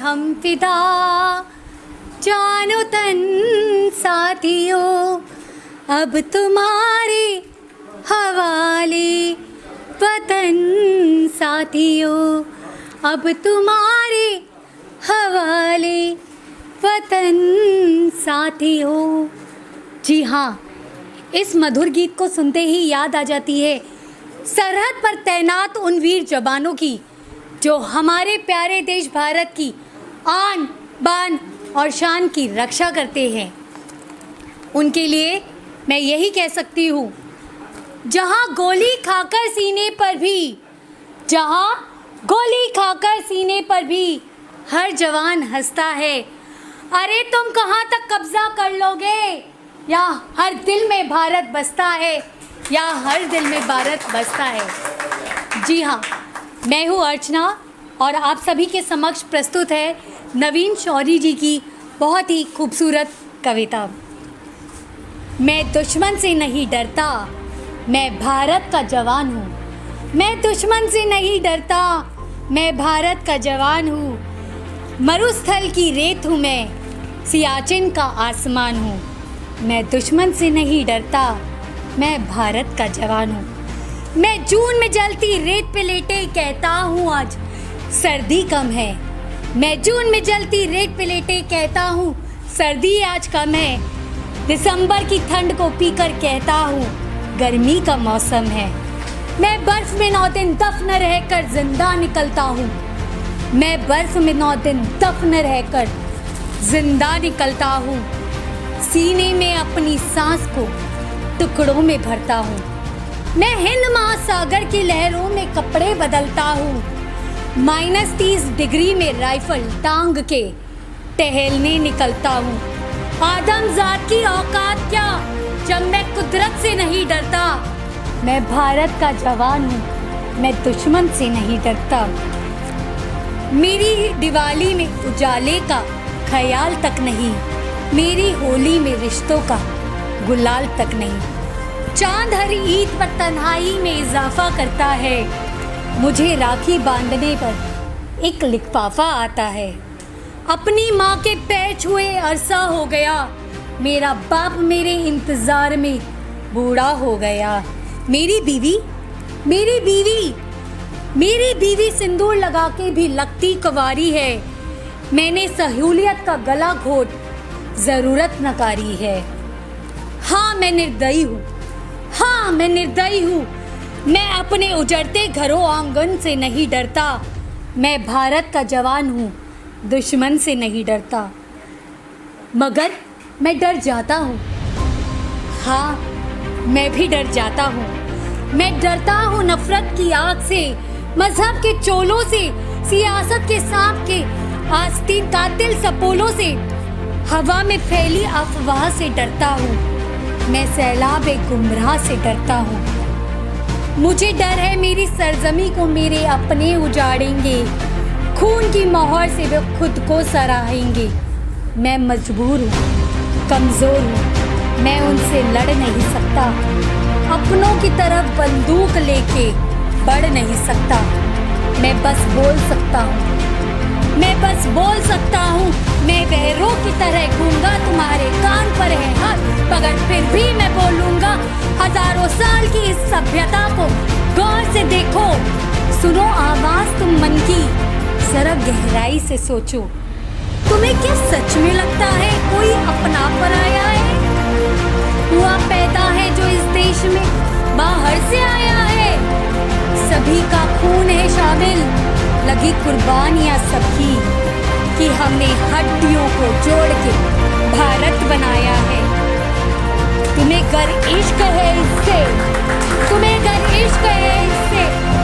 हम फिदा, जानो तन साथियों, अब तुम्हारे हवाले वतन साथियों, अब तुम्हारे हवाले वतन साथियों। जी हाँ, इस मधुर गीत को सुनते ही याद आ जाती है सरहद पर तैनात उन वीर जवानों की जो हमारे प्यारे देश भारत की आन बान और शान की रक्षा करते हैं। उनके लिए मैं यही कह सकती हूँ, जहाँ गोली खाकर सीने पर भी, जहाँ गोली खाकर सीने पर भी हर जवान हंसता है। अरे तुम कहाँ तक कब्जा कर लोगे, या हर दिल में भारत बसता है, या हर दिल में भारत बसता है। जी हाँ, मैं हूँ अर्चना और आप सभी के समक्ष प्रस्तुत है नवीन शौरी जी की बहुत ही खूबसूरत कविता। मैं दुश्मन से नहीं डरता, मैं भारत का जवान हूँ। मैं दुश्मन से नहीं डरता, मैं भारत का जवान हूँ। मरुस्थल की रेत हूँ मैं, सियाचिन का आसमान हूँ। मैं दुश्मन से नहीं डरता, मैं भारत का जवान हूँ। मैं जून में जलती रेत पे लेटे कहता हूँ आज सर्दी कम है। मैं जून में जलती रेत पे लेटे कहता हूँ सर्दी आज कम है। दिसंबर की ठंड को पीकर कहता हूँ गर्मी का मौसम है। मैं बर्फ में 9 दिन दफन रहकर जिंदा निकलता हूँ। मैं बर्फ में 9 दिन दफन रहकर जिंदा निकलता हूँ। सीने में अपनी सांस को टुकड़ों में भरता हूँ। मैं हिंद महासागर की लहरों में कपड़े बदलता हूँ। -30 डिग्री में राइफल टांग के टहलने निकलता हूँ। आदमजात की औकात क्या जब मैं कुदरत से नहीं डरता। मैं भारत का जवान हूँ, मैं दुश्मन से नहीं डरता। मेरी दिवाली में उजाले का ख्याल तक नहीं, मेरी होली में रिश्तों का गुलाल तक नहीं। चांद हर ईद पर तन्हाई में इजाफा करता है। मुझे राखी बांधने पर एक लिफाफा आता है। अपनी माँ के पैर छुए अरसा हो गया, मेरा बाप मेरे इंतजार में बूढ़ा हो गया। मेरी बीवी सिंदूर लगा के भी लगती कुंवारी है। मैंने सहूलियत का गला घोट जरूरत नकारी है। हाँ मैं निर्दयी हूँ, मैं अपने उजड़ते घरों आंगन से नहीं डरता। मैं भारत का जवान हूँ, दुश्मन से नहीं डरता। मगर मैं डर जाता हूँ, हाँ मैं भी डर जाता हूँ। मैं डरता हूँ नफरत की आग से, मजहब के चोलों से, सियासत के सांप के आस्तीन कातिल सपोलों से। हवा में फैली अफवाह से डरता हूँ, मैं सैलाब गुमराह से डरता हूँ। मुझे डर है मेरी सरजमी को मेरे अपने उजाड़ेंगे, खून की मोहर से वे खुद को सराहेंगे। मैं मजबूर हूँ, कमज़ोर हूँ, मैं उनसे लड़ नहीं सकता। अपनों की तरफ बंदूक लेके बढ़ नहीं सकता। मैं बस बोल सकता हूँ, मैं बहरों की तरह गूंगा, तुम्हारे कान पर है हाथ मगर फिर भी मैं बोलूँगा। हजारों साल की इस सभ्यता को गौर से देखो, सुनो आवाज़ तुम मन की, जरा गहराई से सोचो। तुम्हें क्या सच में लगता है कोई अपना पराया है? हुआ पैदा है जो इस देश में बाहर से आया है। सभी का खून है शामिल, लगी कुर्बानियाँ सबकी, कि हमने हड्डियों को जोड़ के भारत बनाया है। तुम्हें गर इश्क है इससे,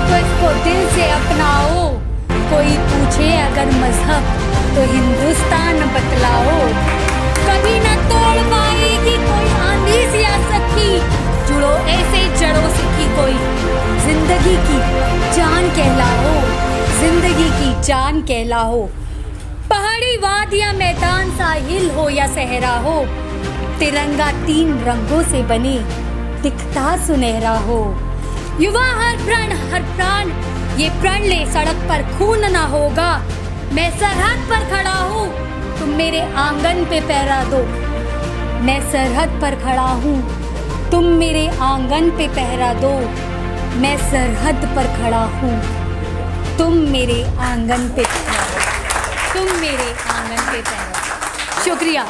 तो इसको दिल से अपनाओ। कोई पूछे अगर मजहब तो हिंदुस्तान बतलाओ। कभी न तोड़ पाएगी कोई आंधी सियासत की, जुड़ो ऐसे जड़ों से कि कोई जिंदगी की जान कहलाओ। पहाड़ी वादियाँ मैदान साहिल हो या सहरा हो, तिरंगा 3 रंगों से बने दिखता सुनहरा हो। युवा हर प्राण ये प्रण ले, सड़क पर खून ना होगा, मैं सरहद पर खड़ा हूँ, तुम मेरे आंगन पे पहरा दो। मैं सरहद पर खड़ा हूँ, तुम मेरे आंगन पे पहरा दो। मैं सरहद पर खड़ा हूँ, तुम मेरे आंगन पे पहरा दो। तुम मेरे आंगन पे पहरा दो। शुक्रिया।